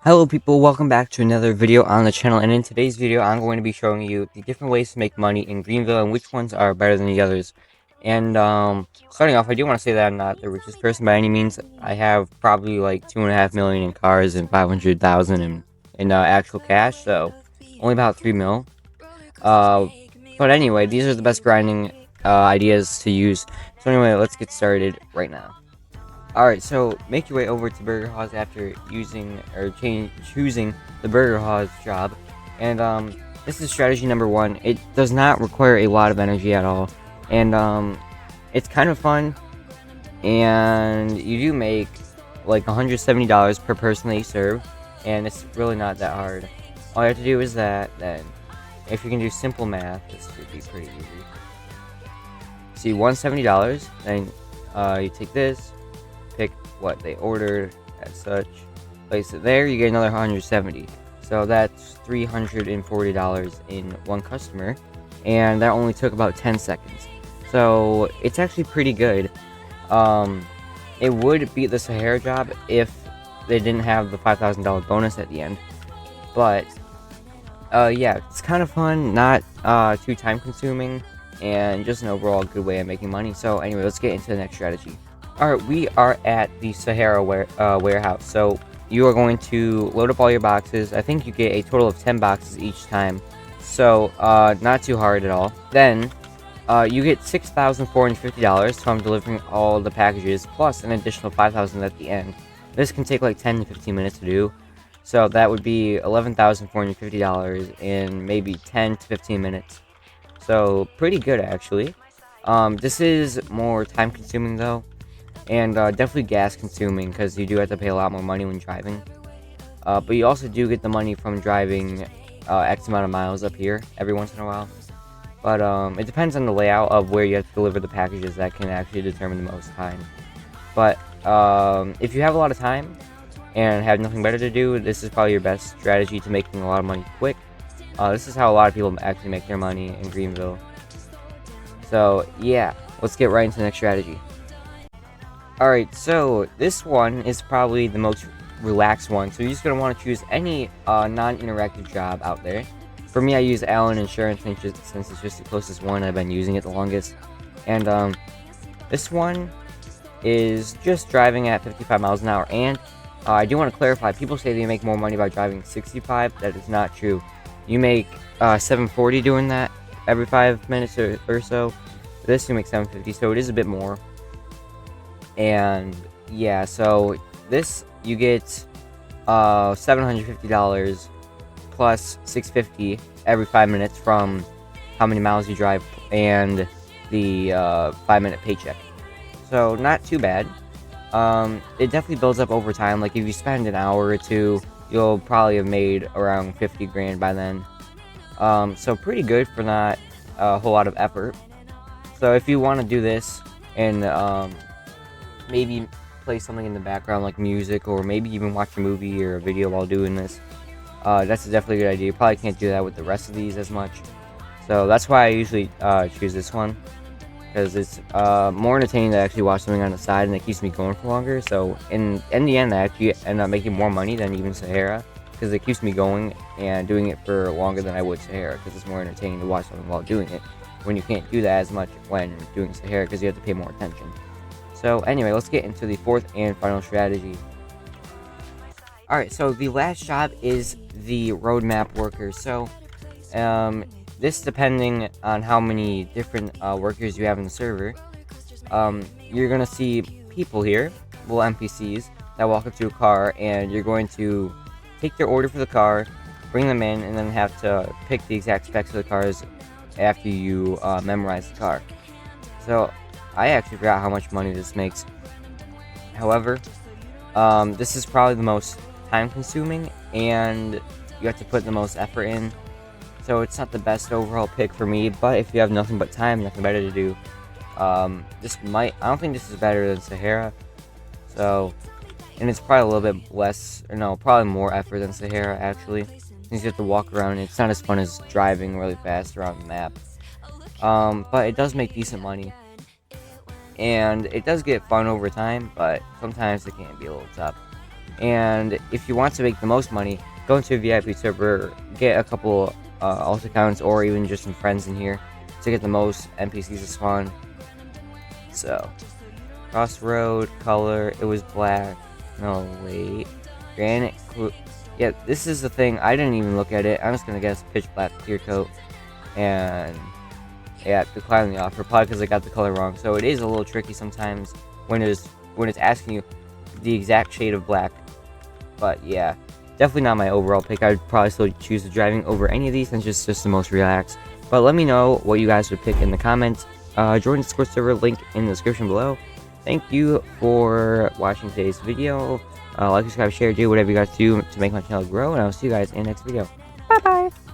Hello people, welcome back to another video on the channel, and in today's video I'm going to be showing you the different ways to make money in Greenville and which ones are better than the others. And starting off, I do want to say that I'm not the richest person by any means. I have probably like 2.5 million in cars and 500,000 in actual cash, so only about 3 mil. Uh, but anyway, these are the best grinding ideas to use. So anyway, let's get started right now. Alright, so make your way over to Burger Hawes after choosing the Burger Hawes job. And this is strategy number one. It does not require a lot of energy at all. And it's kind of fun. And you do make like $170 per person that you serve. And it's really not that hard. All you have to do is that, then if you can do simple math, this should be pretty easy. See, $170, then you take this, pick what they ordered as such, place it there, you get another 170. So that's $340 in one customer, and that only took about 10 seconds. So it's actually pretty good. It would beat the Sahara job if they didn't have the $5,000 bonus at the end. But yeah, it's kind of fun, not too time consuming, and just an overall good way of making money. So anyway, let's get into the next strategy. Alright, we are at the Sahara warehouse. So you are going to load up all your boxes. I think you get a total of 10 boxes each time. So not too hard at all. Then you get $6,450 from delivering all the packages, plus an additional $5,000 at the end. This can take like 10 to 15 minutes to do. So that would be $11,450 in maybe 10 to 15 minutes. So pretty good actually. This is more time consuming though, and definitely gas consuming because you do have to pay a lot more money when driving. But you also do get the money from driving X amount of miles up here every once in a while. But it depends on the layout of where you have to deliver the packages that can actually determine the most time. But if you have a lot of time and have nothing better to do, this is probably your best strategy to making a lot of money quick. This is how a lot of people actually make their money in Greenville. So yeah, let's get right into the next strategy. Alright, so this one is probably the most relaxed one. So you're just going to want to choose any non-interactive job out there. For me, I use Allen Insurance since it's just the closest one. I've been using it the longest. And this one is just driving at 55 miles an hour. And I do want to clarify, people say they make more money by driving 65. That is not true. You make $740 doing that every 5 minutes or so. This you make $750, so it is a bit more. And yeah, so this you get $750 plus $650 every 5 minutes from how many miles you drive and the 5-minute paycheck. So not too bad. It definitely builds up over time. Like if you spend an hour or two, you'll probably have made around 50 grand by then. So pretty good for not a whole lot of effort. So if you want to do this and maybe play something in the background like music, or maybe even watch a movie or a video while doing this, that's definitely a good idea. You probably can't do that with the rest of these as much. So that's why I usually choose this one, because it's more entertaining to actually watch something on the side, and it keeps me going for longer. So in the end, I actually end up making more money than even Sahara, because it keeps me going and doing it for longer than I would Sahara, because it's more entertaining to watch something while doing it, when you can't do that as much when doing Sahara, because you have to pay more attention. So anyway, let's get into the fourth and final strategy. Alright, so the last job is the roadmap worker. So this, depending on how many different workers you have in the server, you're going to see people here, little NPCs, that walk up to a car, and you're going to take their order for the car, bring them in, and then have to pick the exact specs of the cars after you memorize the car. So I actually forgot how much money this makes. However, this is probably the most time consuming, and you have to put the most effort in. So it's not the best overall pick for me, but if you have nothing but time, nothing better to do, I don't think this is better than Sahara. So, and it's probably a little bit less, or no, probably more effort than Sahara actually, since you have to walk around. It's not as fun as driving really fast around the map. But it does make decent money, and it does get fun over time, but sometimes it can be a little tough. And if you want to make the most money, go into a VIP server, get a couple alt accounts, or even just some friends in here to get the most NPCs to spawn. So, crossroad color, it was black. No, wait. Granite. Yeah, this is the thing. I didn't even look at it. I'm just gonna guess pitch black clear coat. And yeah, declining the offer, probably because I got the color wrong. So it is a little tricky sometimes when it's asking you the exact shade of black. But yeah, definitely not my overall pick. I'd probably still choose the driving over any of these, since it's just the most relaxed. But let me know what you guys would pick in the comments. Join the Discord server, link in the description below. Thank you for watching today's video. Like, subscribe, share, do whatever you guys do to make my channel grow, and I'll see you guys in the next video. Bye bye.